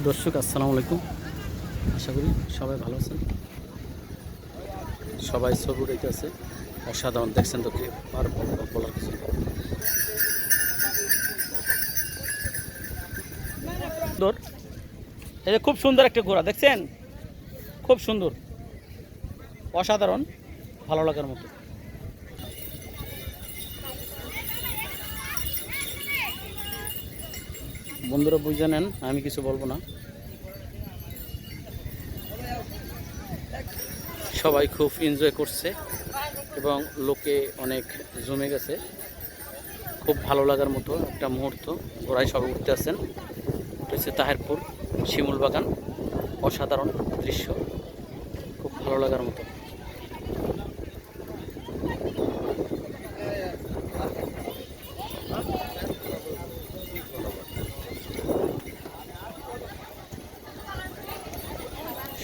দর্শক আসসালামু আলাইকুম। আশা করি সবাই ভালো আছেন। সবাই ছবি উঠাইতেছে, অসাধারণ দেখছেন তো, কি আর বলার কিছু নেই। সুন্দর, এই যে খুব সুন্দর একটা ঘোড়া দেখছেন, খুব সুন্দর, অসাধারণ, ভালো লাগার মতো। বন্ধুরা বুঝে নেন, আমি কিছু বলবো না। সবাই খুব এনজয় করছে এবং লোকে অনেক জমে গেছে। খুব ভালো লাগার মতো একটা মুহূর্ত। ওরাই সবাই উঠতে আছেন। উঠেছে তাহেরপুর শিমুল বাগান, অসাধারণ দৃশ্য, খুব ভালো লাগার মতো।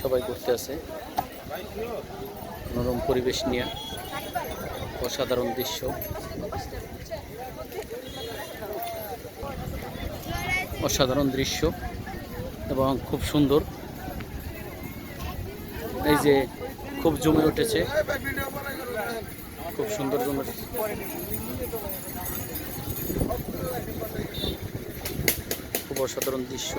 সবাই ঘুরতে আছে, মনোরম পরিবেশ নিয়ে, অসাধারণ দৃশ্য, অসাধারণ দৃশ্য এবং খুব সুন্দর। এই যে খুব জমে উঠেছে, খুব সুন্দর জমে উঠেছে, খুব অসাধারণ দৃশ্য।